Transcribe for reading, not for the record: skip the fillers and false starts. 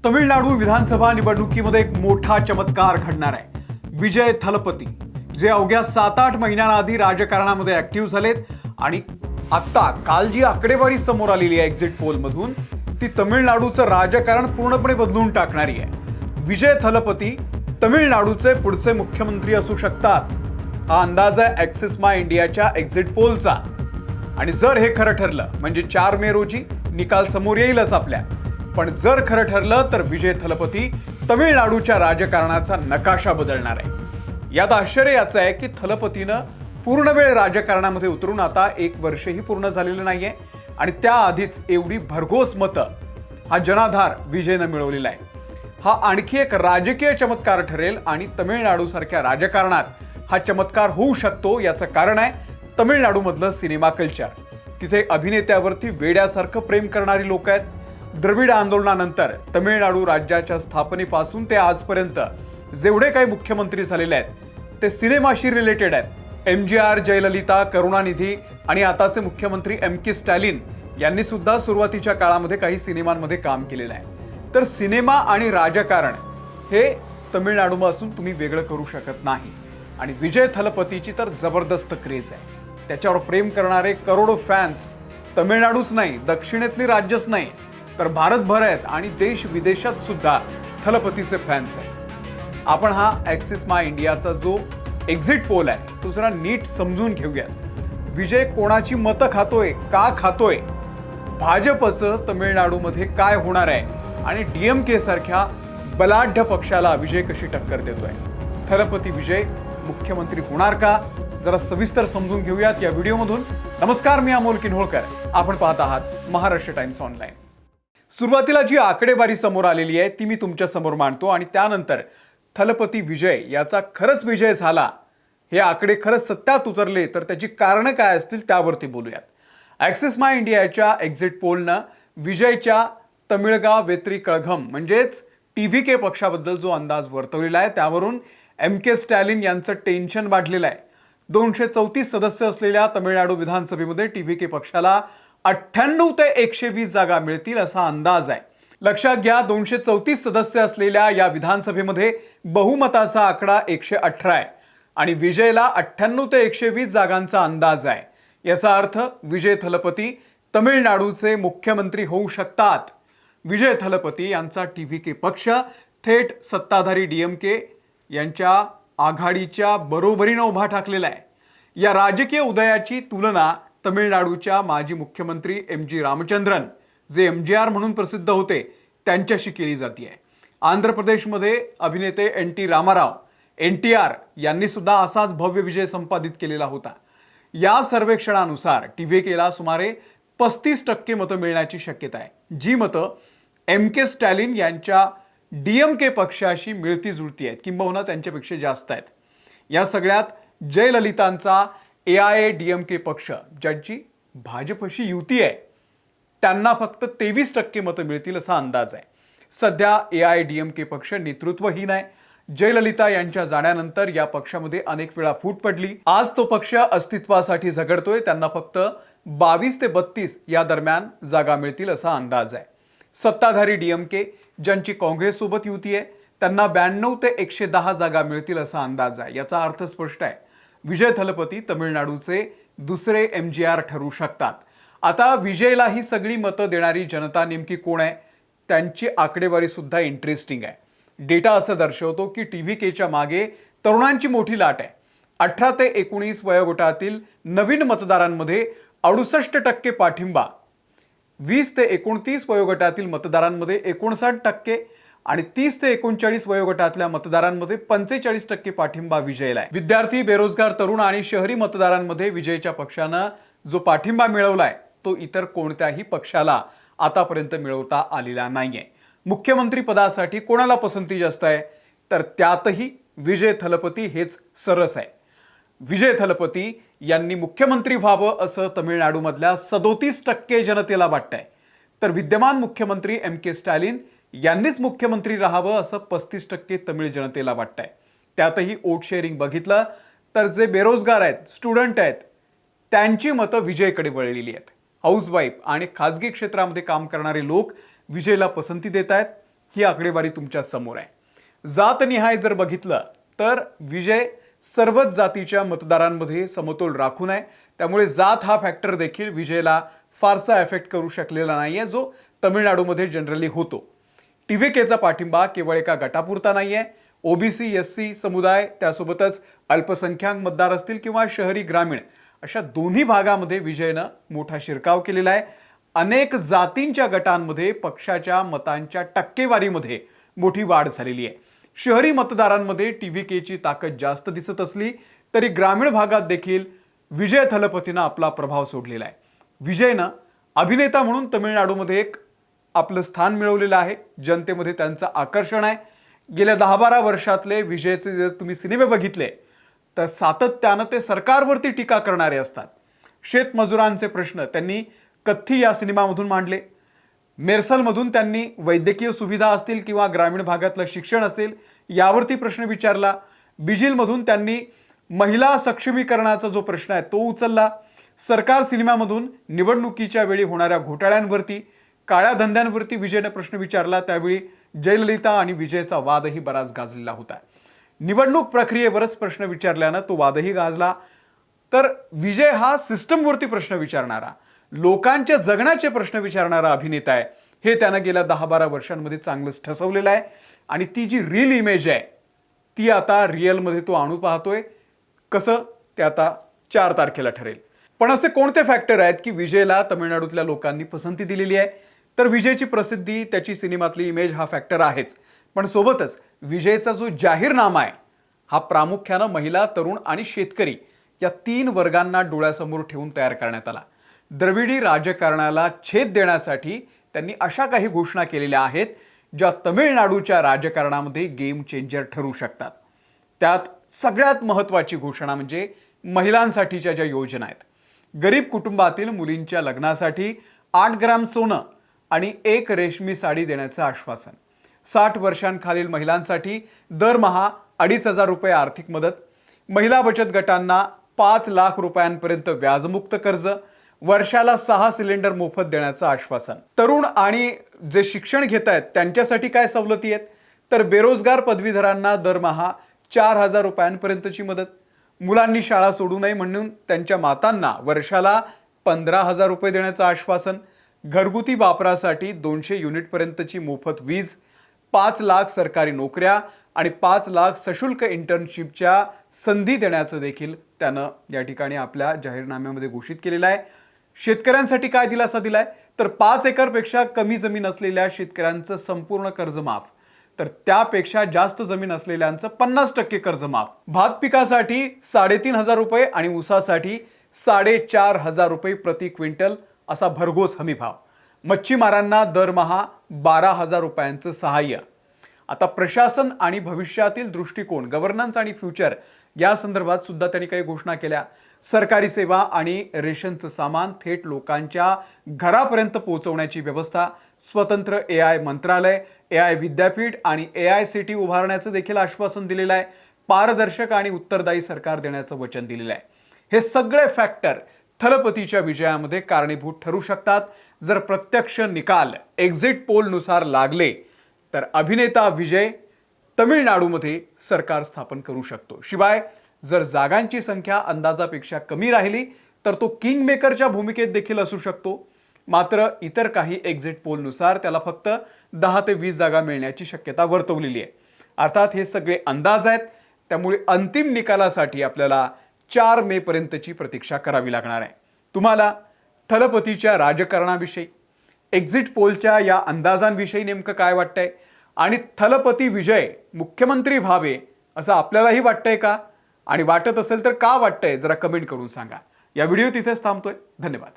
तमिळनाडू विधानसभा निवडणुकीमध्ये एक मोठा चमत्कार घडणार आहे. विजय थलपती जे अवघ्या 7-8 महिन्यांआधी राजकारणामध्ये ऍक्टिव्ह झालेत आणि आता काल जी आकडेवारी समोर आलेली आहे एक्झिट पोल मधून ती तमिळनाडूचं राजकारण पूर्णपणे बदलून टाकणारी आहे. विजय थलपती तमिळनाडूचे पुढचे मुख्यमंत्री असू शकतात हा अंदाज आहे ॲक्सिस माय इंडियाच्या एक्झिट पोलचा. आणि जर हे खरं ठरलं म्हणजे 4 मे रोजी निकाल समोर येईलच आपल्या. पण जर खरं ठरलं तर विजय थलपती तमिळनाडूच्या राजकारणाचा नकाशा बदलणार आहे. यात आश्चर्य याचं आहे की थलपतीनं पूर्ण वेळ राजकारणामध्ये उतरून आता 1 वर्षही पूर्ण झालेलं नाहीये आणि त्याआधीच एवढी भरघोस मतं हा जनाधार विजयनं मिळवलेला आहे. हा आणखी एक राजकीय चमत्कार ठरेल आणि तमिळनाडूसारख्या राजकारणात हा चमत्कार होऊ शकतो. याचं कारण आहे तमिळनाडूमधलं सिनेमा कल्चर. तिथे अभिनेत्यावरती वेड्यासारखं प्रेम करणारी लोक आहेत. द्रविड आंदोलनानंतर तमिळनाडू राज्याच्या स्थापनेपासून ते आजपर्यंत जेवढे काही मुख्यमंत्री झालेले आहेत ते सिनेमाशी रिलेटेड आहेत. MGR, जयललिता, करुणानिधी आणि आताचे मुख्यमंत्री MK स्टॅलिन यांनी सुद्धा सुरुवातीच्या काळामध्ये काही सिनेमांमध्ये काम केलेलं आहे. तर सिनेमा आणि राजकारण हे तमिळनाडूपासून तुम्ही वेगळं करू शकत नाही. आणि विजय थलपतीची तर जबरदस्त क्रेज आहे. त्याच्यावर प्रेम करणारे करोडो फॅन्स तमिळनाडूच नाही, दक्षिणेतली राज्यच नाही तर भारतभर आहेत आणि देश विदेशात सुद्धा थलपतीचे फॅन्स आहेत. आपण हा ॲक्सिस माय इंडियाचा जो एक्झिट पोल आहे तो जरा नीट समजून घेऊयात. विजय कोणाची मतं खातोय, का खातोय, भाजपचं तमिळनाडूमध्ये काय होणार आहे आणि DMK सारख्या बलाढ्य पक्षाला विजय कशी टक्कर देतोय. थलपती विजय मुख्यमंत्री होणार का जरा सविस्तर समजून घेऊयात या व्हिडिओमधून. नमस्कार, मी अमोल किन्होळकर. आपण पाहत आहात महाराष्ट्र टाइम्स ऑनलाईन. सुरुवातीला जी आकडेवारी समोर आलेली आहे ती मी तुमच्या समोर मांडतो आणि त्यानंतर थलपती विजय याचा खरंच विजय झाला, हे आकडे खरंच सत्यात उतरले तर त्याची कारणं काय असतील त्यावरती बोलूयात. ॲक्सिस माय इंडियाच्या एक्झिट पोलनं विजयच्या तमिळगा वेत्री कळघम म्हणजेच TVK पक्षाबद्दल जो अंदाज वर्तवलेला आहे त्यावरून MK स्टॅलिन यांचं टेन्शन वाढलेलं आहे. 234 सदस्य असलेल्या तमिळनाडू विधानसभेमध्ये TVK पक्षाला 98 ते 120 जागा मिळतील असा अंदाज आहे. लक्षात घ्या, 234 सदस्य असलेल्या या विधानसभेमध्ये बहुमताचा आकडा 118 आहे आणि विजयला 98 ते 120 जागांचा अंदाज आहे. याचा अर्थ विजय थलपती तमिळनाडूचे मुख्यमंत्री होऊ शकतात. विजय थलपती यांचा TVK पक्ष थेट सत्ताधारी DMK यांच्या आघाडीच्या बरोबरीनं उभा ठाकलेला आहे. या राजकीय उदयाची तुलना तमिळनाडूच्या माजी मुख्यमंत्री MG रामचंद्रन जे MGR म्हणून प्रसिद्ध होते त्यांच्याशी केली जाते. आंध्र प्रदेशमध्ये अभिनेते NT रामाराव NTR यांनी सुद्धा असाच भव्य विजय संपादित केलेला होता. या सर्वेक्षणानुसार TVKला सुमारे 35% मतं मिळण्याची शक्यता आहे, जी मतं MK स्टॅलिन यांच्या DMK पक्षाशी मिळती जुळती आहेत किंबहुना त्यांच्यापेक्षा जास्त आहेत. या सगळ्यात जयललितांचा AIADMK पक्ष ज्यांची भाजपशी युती आहे त्यांना फक्त 23% मतं मिळतील असा अंदाज आहे. सध्या AIADMK पक्ष नेतृत्वहीन आहे. जयललिता यांच्या जाण्यानंतर या पक्षामध्ये अनेक वेळा फूट पडली. आज तो पक्ष अस्तित्वासाठी झगडतोय. त्यांना फक्त 22 ते 32 या दरम्यान जागा मिळतील असा अंदाज आहे. सत्ताधारी DMK ज्यांची काँग्रेससोबत युती आहे त्यांना 92 ते 110 जागा मिळतील असा अंदाज आहे. याचा अर्थ स्पष्ट आहे, विजय थलपती तमिळनाडूचे दुसरे MGR ठरू शकतात. आता विजयला ही सगळी मतं देणारी जनता नेमकी कोण आहे त्यांची आकडेवारी सुद्धा इंटरेस्टिंग आहे. डेटा असं दर्शवतो की TVKच्या मागे तरुणांची मोठी लाट आहे. 18 ते 19 वयोगटातील नवीन मतदारांमध्ये 68% पाठिंबा, 20 ते 29 वयोगटातील मतदारांमध्ये 59% आणि 30 ते 39 वयोगटातल्या मतदारांमध्ये 45% पाठिंबा विजयला आहे. विद्यार्थी, बेरोजगार तरुण आणि शहरी मतदारांमध्ये विजयच्या पक्षानं जो पाठिंबा मिळवलाय तो इतर कोणत्याही पक्षाला आतापर्यंत मिळवता आलेला नाहीये. मुख्यमंत्री पदासाठी कोणाला पसंती जास्त आहे तर त्यातही विजय थलपती हेच सरस आहे. विजय थलपती यांनी मुख्यमंत्री व्हावं असं तमिळनाडूमधल्या 37% जनतेला वाटतंय. तर विद्यमान मुख्यमंत्री MK स्टॅलिन यांनीच मुख्यमंत्री राहावं असं 35% तमिळ जनतेला वाटतंय. त्यातही वोट शेअरिंग बघितलं तर जे बेरोजगार आहेत, स्टुडंट आहेत त्यांची मतं विजयकडे वळलेली आहेत. हाऊसवाईफ आणि खाजगी क्षेत्रामध्ये काम करणारे लोक विजयला पसंती देत आहेत. ही आकडेवारी तुमच्या समोर आहे. जातनिहाय जर बघितलं तर विजय सर्वच जातीच्या मतदारांमध्ये समतोल राखून आहे. त्यामुळे जात हा फॅक्टर देखील विजयला फारसा एफेक्ट करू शकलेला नाहीये, जो तमिळनाडूमध्ये जनरली होतो. टीव्हीकेचा पाठिंबा केवळ एका गटापुरता नाहीये. ओबीसी, एससी समुदाय, त्यासोबतच अल्पसंख्याक मतदार असतील किंवा शहरी ग्रामीण, अशा दोन्ही भागामध्ये विजयनं मोठा शिरकाव केलेला आहे. अनेक जातींच्या गटांमध्ये पक्षाच्या मतांच्या टक्केवारीमध्ये मोठी वाढ झालेली आहे. शहरी मतदारांमध्ये टीव्हीकेची ताकद जास्त दिसत असली तरी ग्रामीण भागात देखील विजय थलपतीनं आपला प्रभाव सोडलेला आहे. विजयनं अभिनेता म्हणून तमिळनाडूमध्ये एक आपलं स्थान मिळवलेलं आहे. जनतेमध्ये त्यांचं आकर्षण आहे. गेल्या 10-12 वर्षातले विजयचे जर तुम्ही सिनेमे बघितले तर सातत्यानं ते सरकारवरती टीका करणारे असतात. शेतमजुरांचे प्रश्न त्यांनी कथ्थी या सिनेमामधून मांडले. मेरसलमधून त्यांनी वैद्यकीय सुविधा असतील किंवा ग्रामीण भागातलं शिक्षण असेल यावरती प्रश्न विचारला. बिजिलमधून त्यांनी महिला सक्षमीकरणाचा जो प्रश्न आहे तो उचलला. सरकार सिनेमामधून निवडणुकीच्या वेळी होणाऱ्या घोटाळ्यांवरती, काळ्या धंद्यांवरती विजयने प्रश्न विचारला. त्यावेळी जयललिता आणि विजयचा वादही बराच गाजलेला होता. निवडणूक प्रक्रियेवरच प्रश्न विचारल्यानं तो वादही गाजला. तर विजय हा सिस्टमवरती प्रश्न विचारणारा, लोकांच्या जगण्याचे प्रश्न विचारणारा अभिनेता आहे. हे त्यानं गेल्या 10-12 वर्षांमध्ये चांगलंच ठसवलेलं आहे. आणि ती जी रिअल इमेज आहे ती आता रिअलमध्ये तो आणू पाहतोय. कसं ते आता 4 तारखेला ठरेल. पण असे कोणते फॅक्टर आहेत की विजयला तमिळनाडूतल्या लोकांनी पसंती दिलेली आहे? तर विजयची प्रसिद्धी, त्याची सिनेमातली इमेज हा फॅक्टर आहेच. पण सोबतच विजयचा जो जाहीरनामा आहे हा प्रामुख्यानं महिला, तरुण आणि शेतकरी या 3 वर्गांना डोळ्यासमोर ठेवून तयार करण्यात आला. द्रविडी राजकारणाला छेद देण्यासाठी त्यांनी अशा काही घोषणा केलेल्या आहेत ज्या तमिळनाडूच्या राजकारणामध्ये गेम चेंजर ठरू शकतात. त्यात सगळ्यात महत्त्वाची घोषणा म्हणजे महिलांसाठीच्या ज्या योजना आहेत. गरीब कुटुंबातील मुलींच्या लग्नासाठी 8 ग्राम सोनं आणि 1 रेशमी साडी देण्याचं आश्वासन. 60 वर्षांखालील महिलांसाठी दरमहा 2,500 रुपये आर्थिक मदत. महिला बचत गटांना 5 लाख रुपयांपर्यंत व्याजमुक्त कर्ज. वर्षाला 6 सिलेंडर मोफत देण्याचं आश्वासन. तरुण आणि जे शिक्षण घेत आहेत त्यांच्यासाठी काय सवलती आहेत? तर बेरोजगार पदवीधरांना दरमहा 4,000 रुपयांपर्यंतची मदत. मुलांनी शाळा सोडू नये म्हणून त्यांच्या मातांना वर्षाला 15,000 रुपये देण्याचं आश्वासन. घरगुती वापरासाठी 200 युनिटपर्यंतची मोफत वीज. 5 लाख सरकारी नोकऱ्या आणि 5 लाख सशुल्क इंटर्नशिपच्या संधी देण्याचं देखील त्यानं या ठिकाणी आपल्या जाहीरनाम्यामध्ये घोषित केलेलं आहे. शेतकऱ्यांसाठी काय दिलासा दिलाय? तर 5 एकरपेक्षा कमी जमीन असलेल्या शेतकऱ्यांचं संपूर्ण कर्ज माफ. तर त्यापेक्षा जास्त जमीन असलेल्यांचं 50% कर्ज माफ. भात पिकासाठी 3,500 रुपये आणि ऊसासाठी 4,500 रुपये प्रति क्विंटल असा भरघोस हमी भाव. मच्छीमारांना दरमहा 12,000 रुपयांचं सहाय्य. आता प्रशासन आणि भविष्यातील दृष्टिकोन, गव्हर्नन्स आणि फ्युचर या संदर्भात सुद्धा त्यांनी काही घोषणा केल्या. सरकारी सेवा आणि रेशनचं सामान थेट लोकांच्या घरापर्यंत पोहोचवण्याची व्यवस्था. स्वतंत्र AI मंत्रालय, AI विद्यापीठ आणि AICT उभारण्याचं देखील आश्वासन दिलेलं आहे. पारदर्शक आणि उत्तरदायी सरकार देण्याचं वचन दिलेलं आहे. हे सगळे फॅक्टर थलपतीच्या विजयामध्ये कारणीभूत ठरू शकतात. जर प्रत्यक्ष निकाल एक्झिट पोलनुसार लागले तर अभिनेता विजय तमिळनाडूमध्ये सरकार स्थापन करू शकतो. शिवाय जर जागांची संख्या अंदाजापेक्षा कमी राहिली तर तो किंग मेकरच्या भूमिकेत देखील असू शकतो. मात्र इतर काही एक्झिट पोलनुसार त्याला फक्त 10 ते 20 जागा मिळण्याची शक्यता वर्तवलेली आहे. अर्थात हे सगळे अंदाज आहेत. त्यामुळे अंतिम निकालासाठी आपल्याला 4 मे पर्यंतची प्रतीक्षा करावी लागणार आहे. तुम्हाला थलपतीच्या राजकारणाविषयी, एक्झिट पोलच्या या अंदाजांविषयी नेमकं काय वाटतंय? आणि थलपती विजय मुख्यमंत्री व्हावे असं आपल्यालाही वाटतंय का? आणि वाटत असेल तर का वाटतंय जरा कमेंट करून सांगा. या व्हिडिओ तिथेच थांबतोय. धन्यवाद.